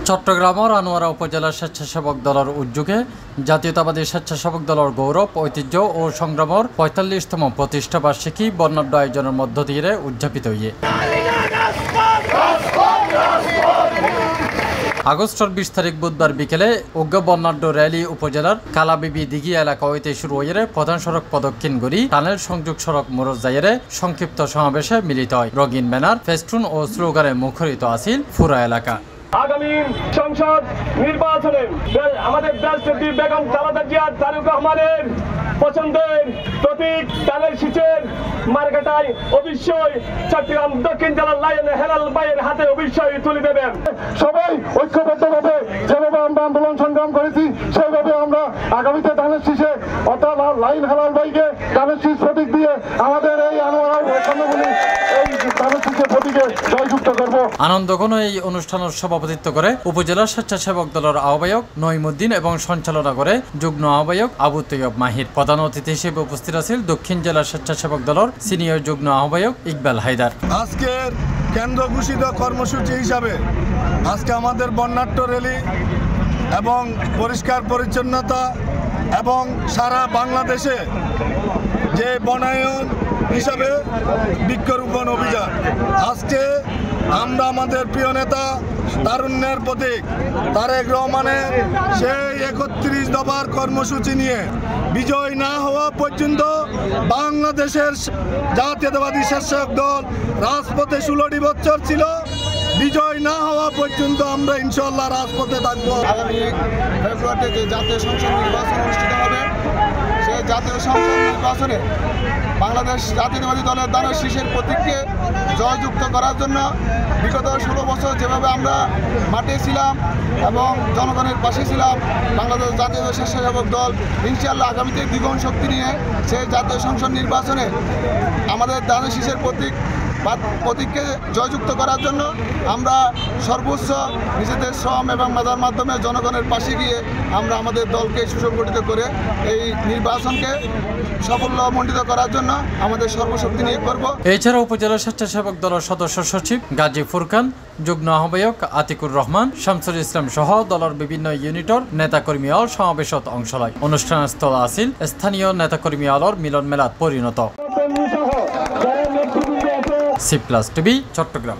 চট্টগ্রামের আনোয়ারা উপজেলা স্বেচ্ছাসেবক দলের উদ্যোগে জাতীয়তাবাদী স্বেচ্ছাসেবক দলের গৌরব ঐতিহ্য ও সংগ্রামের ৪৫তম প্রতিষ্ঠা বার্ষিকী বর্ণাঢ্য আয়োজনের মধ্য দিয়ে উদযাপিত হয়ে আগস্টের ২০ তারিখ বুধবার বিকেলে উগ্র বর্ণাঢ্য র্যালি উপজেলার কালাবিবি দিঘি এলাকা হইতে শুরু হয়ে প্রধান সড়ক প্রদক্ষিণ করি টানেল সংযোগ সড়ক মোরজ যাইয়ে সংক্ষিপ্ত সমাবেশে মিলিত হয়। রঙিন ব্যানার ফেস্টুন ও স্লোগানে মুখরিত আছিল পুরা এলাকা। আগামী সংসদ নির্বাচনে আমাদের দেশনেত্রী বেগম খালেদা জিয়া তারেক রহমানের পছন্দের প্রতীক ধানের শীষের মার্কাটায় অবশ্যই চট্টগ্রাম দক্ষিণ জেলার লায়ন হেলাল ভাইয়ের হাতে অবশ্যই তুলে দেবেন। সবাই ঐক্যবদ্ধভাবে যেভাবে আমরা আন্দোলন সংগ্রাম করেছি সেইভাবে আমরা আগামীতে ধানের শীষে অর্থাৎ লাইন হেলাল ভাইকে ধানের শীষ প্রতীক দিয়ে আমাদের এই জয়যুক্ত করব। আনন্দঘন এই অনুষ্ঠানের সভাপতিত্ব করে উপজেলা স্বেচ্ছাসেবক দলের আহ্বায়ক নঈমুদ্দিন এবং সঞ্চালনা করে যুগ্ম আহ্বায়ক আবু তৈয়ব মাহির। প্রধান অতিথি হিসেবে উপস্থিত আছেন দক্ষিণ জেলা স্বেচ্ছাসেবক দলের সিনিয়র যুগ্ম আহ্বায়ক ইকবাল হায়দার। আজকের কেন্দ্র ঘোষিত কর্মসূচি হিসাবে আজকে আমাদের বর্ণাঢ্য র্যালি এবং পরিষ্কার পরিচ্ছন্নতা এবং সারা বাংলাদেশে যে বনায়ন হিসাবে বৃক্ষরোপণ অভিযান, আজকে আমরা আমাদের প্রিয় নেতা তারুণ্যের প্রতীক তারেক রহমানের সেই ৩১ দফার কর্মসূচি নিয়ে বিজয় না হওয়া পর্যন্ত বাংলাদেশের জাতীয়তাবাদী স্বেচ্ছাসেবক দল রাজপথে ১৬টি বছর ছিল। বিজয় না হওয়া পর্যন্ত আমরা ইনশাল্লাহ রাজপথে থাকবো। আগামী ফেব্রুয়ারিতে যে জাতীয় সংসদ নির্বাচন অনুষ্ঠিত হবে, সেই জাতীয় সংসদ নির্বাচনে বাংলাদেশ জাতীয়তাবাদী দলের ধানের শীষের প্রতীককে জয়যুক্ত করার জন্য বিগত ১৬ বছর যেভাবে আমরা মাঠে ছিলাম এবং জনগণের পাশে ছিলাম, বাংলাদেশ জাতীয় স্বেচ্ছাসেবক দল ইনশাআল্লাহ আগামীতে দ্বিগুণ শক্তি নিয়ে সেই জাতীয় সংসদ নির্বাচনে আমাদের ধানের শীষের প্রতীককে জয়যুক্ত করার জন্য আমরা সর্বোচ্চ নিজেদের শ্রম এবং মেধার মাধ্যমে জনগণের পাশে গিয়ে আমরা আমাদের দলকে সুসংগঠিত করে এই নির্বাচনকে সাফল্যমণ্ডিত করার জন্য আমাদের সর্বশক্তি নিয়োগ করব। এছাড়া উপজেলা স্বেচ্ছাসেবক দলের সদস্য সচিব গাজী ফুরকান, যুগ্ম আহ্বায়ক আতিকুর রহমান, শামসুল ইসলাম সহ দলের বিভিন্ন ইউনিটর নেতাকর্মী অল সমাবেশত অংশ লয়। অনুষ্ঠানস্থল আছিল স্থানীয় নেতাকর্মী অলর মিলন মেলাত পরিণত। C+ TV Chittagong.